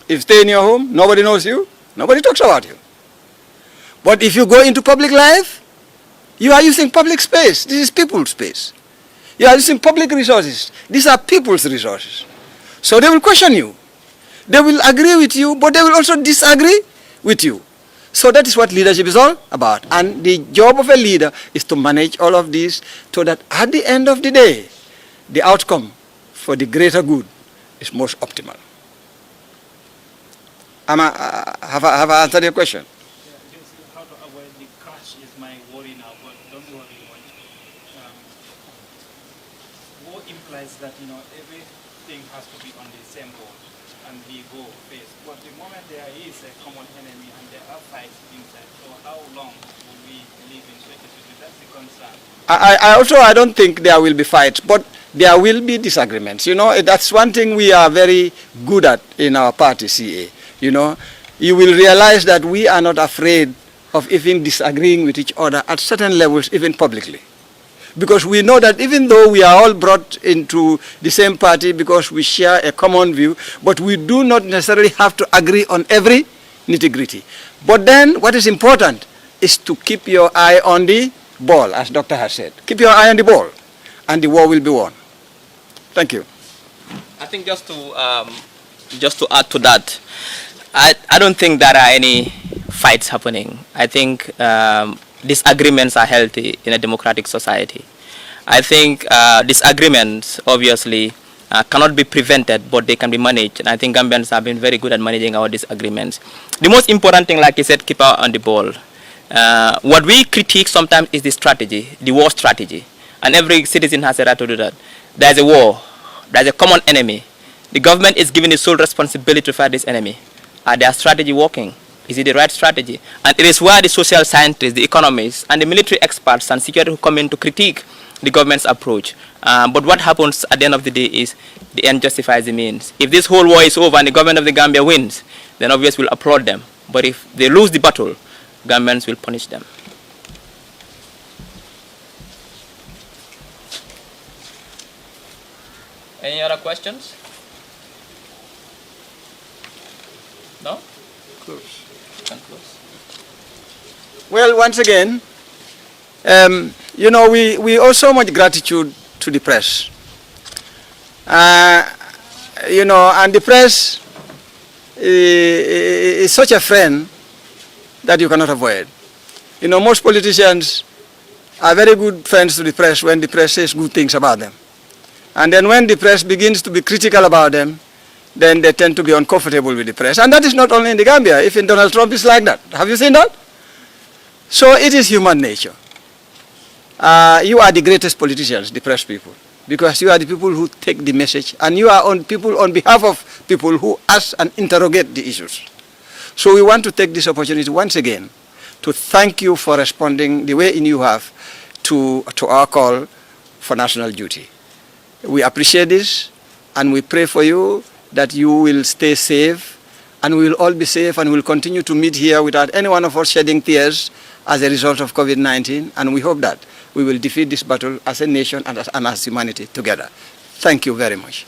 If you stay in your home, nobody knows you, nobody talks about you. But if you go into public life, you are using public space. This is people's space. You are using public resources. These are people's resources. So they will question you. They will agree with you, but they will also disagree with you. So that is what leadership is all about. And the job of a leader is to manage all of this so that at the end of the day, the outcome for the greater good is most optimal. Have I answered your question? Yeah, just how to avoid the crash is my worry now, but don't worry much. War implies that, everything has to be on the same board and we go face. But the moment there is a common enemy and there are fights inside, so how long will we live in such a situation? That's the concern. I don't think there will be fights, but there will be disagreements. That's one thing we are very good at in our party, CA. You will realize that we are not afraid of even disagreeing with each other at certain levels, even publicly. Because we know that even though we are all brought into the same party because we share a common view, but we do not necessarily have to agree on every nitty-gritty. But then what is important is to keep your eye on the ball, as Doctor has said. Keep your eye on the ball, and the war will be won. Thank you. I think just to add to that, I don't think there are any fights happening. I think disagreements are healthy in a democratic society. I think disagreements obviously cannot be prevented, but they can be managed. And I think Gambians have been very good at managing our disagreements. The most important thing, like you said, keep our eye on the ball. What we critique sometimes is the strategy, the war strategy. And every citizen has a right to do that. There's a war. There's a common enemy. The government is given the sole responsibility to fight this enemy. Are their strategy working? Is it the right strategy? And it is where the social scientists, the economists, and the military experts and security who come in to critique the government's approach. But what happens at the end of the day is the end justifies the means. If this whole war is over and the government of the Gambia wins, then obviously we'll applaud them. But if they lose the battle, governments will punish them. Any other questions? No? Close. Can close. Well, once again, we owe so much gratitude to the press. And the press is such a friend that you cannot avoid. Most politicians are very good friends to the press when the press says good things about them. And then when the press begins to be critical about them, then they tend to be uncomfortable with the press. And that is not only in the Gambia. Even Donald Trump is like that. Have you seen that? So it is human nature. You are the greatest politicians, the press people, because you are the people who take the message, and you are people on behalf of people who ask and interrogate the issues. So we want to take this opportunity once again to thank you for responding the way you have to our call for national duty. We appreciate this, and we pray for you that you will stay safe, and we will all be safe, and we will continue to meet here without any one of us shedding tears as a result of COVID-19, and we hope that we will defeat this battle as a nation and as humanity together. Thank you very much.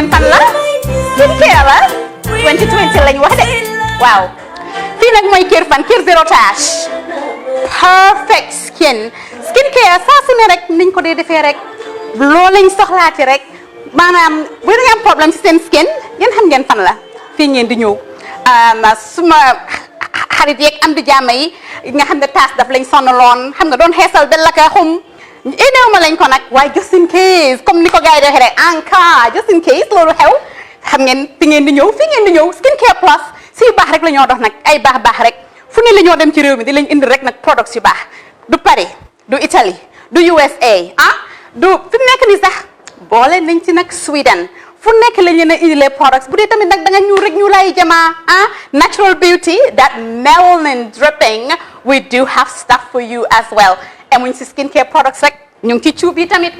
ngeen fan la skincare la 2020 lañ wax de waaw fii nag mooy Kerr fan Kerr zero tache perfect skincare saa su ne rek niñ ko dee defee rek loo lañ soxlaati rek maanaam bu ngeen am problème ci seen skin ngeen xam ngeen fan la fii ngeen di ñëw suma xarit yeeg am di jàmm yi nga xam ne taas daf lañ sonaloon xam nga doon xeesal ba la ka xum éneew ma lañ ko nag waaye just in case comme ni ko gars yi defee rek en cas just in case loolu xew xam ngeen fi ngeen di ñëw fii ngeen di ñëw skincare plus si yu baax rek la ñoo dox nag ay baax rek fu ne la ñoo dem ci réew mi di lañ indi rek nag products yu baax du Paris du Italie du USA du fi mu nekk nii sax boole nañ ci nag Sweden fu nekk lañ leen a indilee products bu dee tamit nag da nga ñuul rek ñu lay jamaa natural beauty that melanin dripping we do have stuff for you as well emuñ si skincare products rek ñu ngi ci cuub yi tamit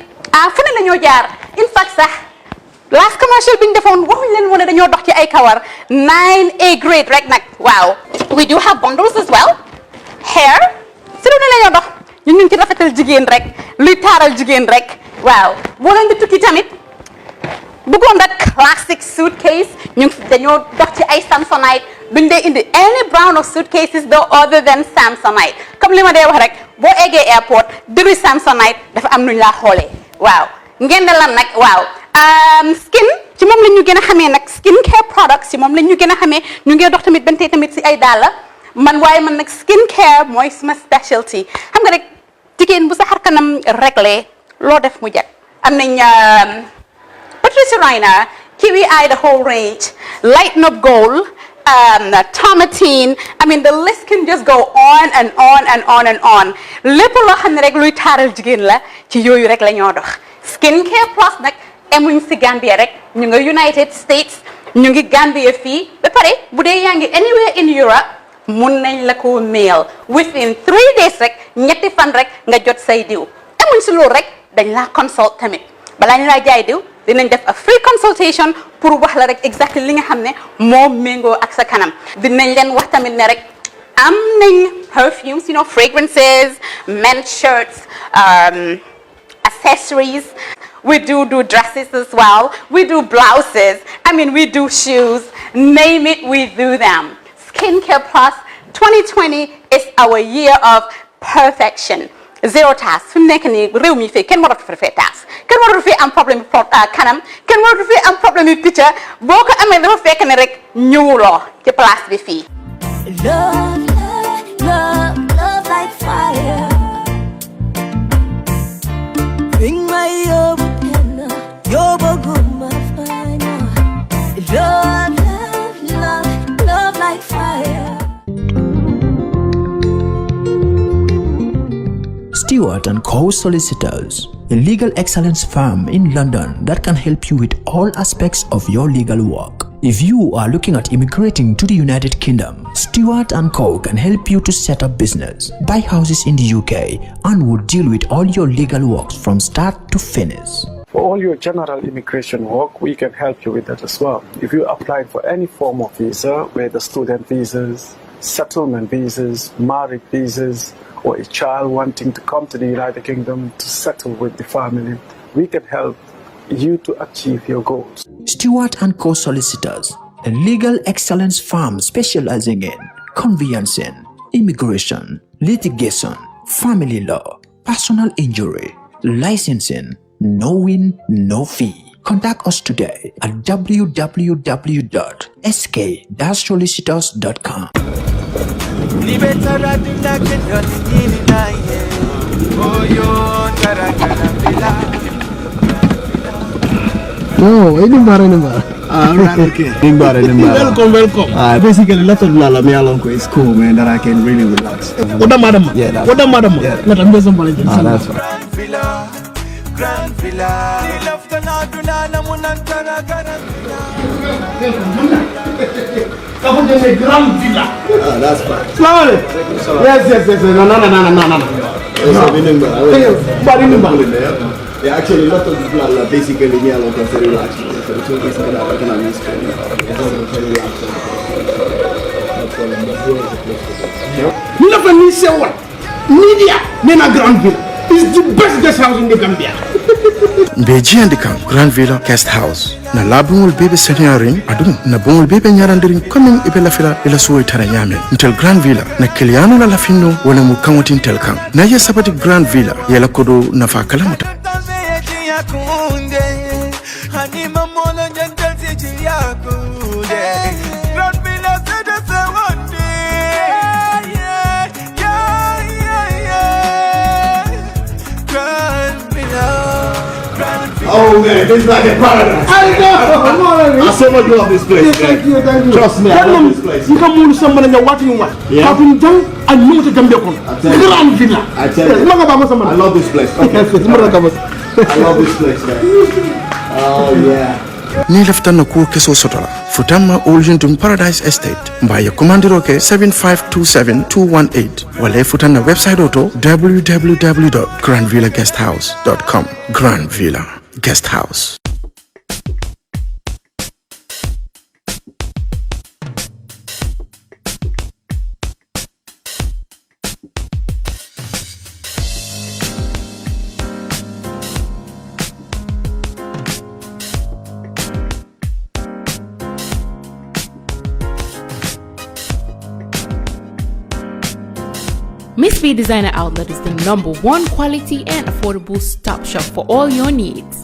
fu ne la ñoo jaar in fact sax last commercial bi ñu defoon waxuñ leen woon dañoo dox ci ay kawar 9A grade rek nag waaw we do have bundles as well hair si lu ne la ñoo dox ñu ngi ci rafetal jigéen rek luy taaral jigéen rek waaw boo leen di tukki tamit bëggoon rek classic suitcase ñu dañoo dox ci ay Samsonite duñ dee indi any brand of suitcases though other than Samsonite comme li ma dee wax rek boo eggee airport diri Samsonite dafa am nuñ laa xoolee waaw ngeen ne lan nag waaw skin ci moom la ñu gën a xamee nag skin care products ci moom la ñu gën a xamee ñu ngi dox tamit bentee tamit si ay dàlla man waaye man nag skin care mooy suma specialty xam nga rek jigéen bu sa xar kanam réglé loo def mu jag am nañ Patricia Reiner Kiwi Eye the whole range Lighten Up Gold Tomatine I mean the list can just go on and on and on and on lépp loo xam ne rek luy taaral jigéen la ci yooyu rek la ñoo dox skin care plus nag emuñ si Gambia rek ñu ngi United States ñu ngi Gambia fii ba pare bu dee yaa ngi anywhere in Europe mun nañ la ko mail within 3 days rek ñetti fan rek nga jot say diw emuñ si loolu rek dañ laa consult tamit balaa ñu laa jaay diw dinañ def a free consultation pour wax la rek exactly li nga xam ne moo méngoo ak sa kanam dinañ leen wax tamit ne rek am nañ perfumes you know fragrances men's shirts accessories we do dresses as well we do blouses I mean we do shoes name it we do them Skincare Plus 2020 is our year of perfection zero task fi mu nekk nii réew mi fii kenn waratu fi task kenn waratu fi am problème kanam kenn waratu fi am problème yu picca boo ko amee dafa fekk ne rek ñëwuloo ci place bi fii love like fire bring my love like fire Stewart & Co. Solicitors, a legal excellence firm in London that can help you with all aspects of your legal work. If you are looking at immigrating to the United Kingdom, Stewart & Co. can help you to set up business, buy houses in the UK, and will deal with all your legal works from start to finish. For all your general immigration work, we can help you with that as well. If you apply for any form of visa, whether student visas, settlement visas, marriage visas, or a child wanting to come to the United Kingdom to settle with the family, we can help you to achieve your goals. Stewart & Co. Solicitors, a legal excellence firm specializing in conveyancing, immigration, litigation, family law, personal injury, licensing, no win, no fee. Contact us today at www.sk-solicitors.com. Oh, ini bara. Okay. Welcome. Basically, lot of lala me along is cool, man. That I can really relax. What the madam? Yeah, that's. What the madam? Yeah, not I'm just somebody. That's right. Grand Villa. Kamu jadi Grand Villa. That's fine. Slowly. Yes. No. Yeah, actually, a lot of people are basically me alone because they relax. So it's basically that I can understand. Never need say what? Media, Nena Grand Villa is the best guest house in the Gambia. Beji and the Grand Villa Guest House. na labungol bebe seniaring adum na bungol bebe nyarandiring coming ibe la fila ila suwe tara nyame ntel Grand Villa na kiliano la lafino wala mu kangotin tel kan na ye sabati Grand Villa yela kodo na fa kalamuta Oh man, this is like a paradise. I know. I so much love this place. Yeah, thank you. Trust me, I love this place. You come on someone and you're watching what? Yeah. I know to Gambia. Grand Villa. I tell you. I love this place. Okay. I love this place, man. Oh yeah. Ni leftan no ko keso sotola futama Oljuntum Paradise Estate mbaye komandiro ke 7527218 wala futan na website auto www.grandvillaguesthouse.com. Grand Villa Guest House. Miss B Designer Outlet is the #1 quality and affordable stop shop for all your needs.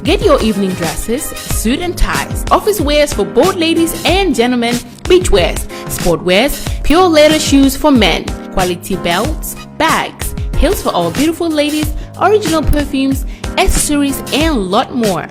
Get your evening dresses, suit and ties, office wears for both ladies and gentlemen, beach wears, sport wears, pure leather shoes for men, quality belts, bags, heels for all beautiful ladies, original perfumes, accessories, and a lot more.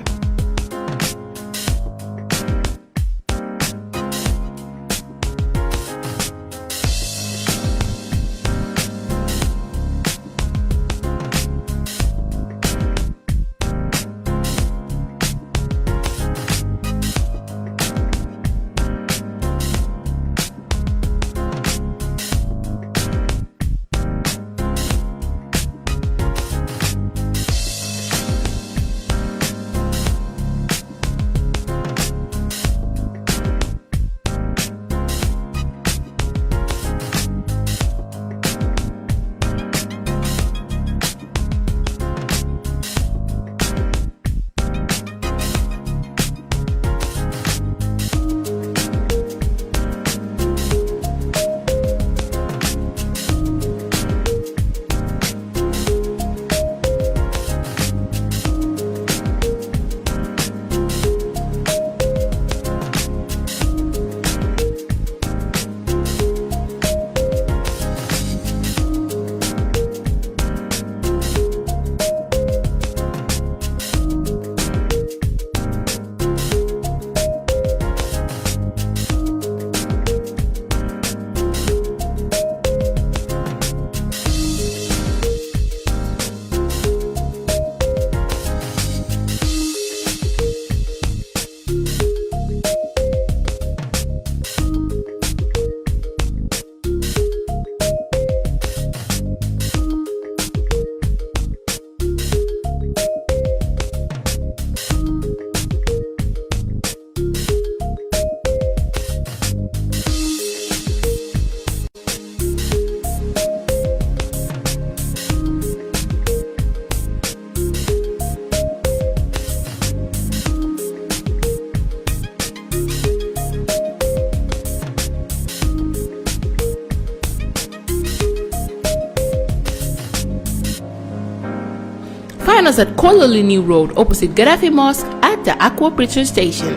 Find us at Kololini Road opposite Gaddafi Mosque at the Aqua Preacher Station,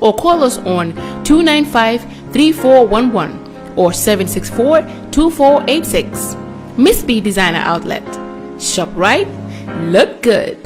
or call us on 295-3411 or 764-2486. Miss B Designer Outlet. Shop right, look good.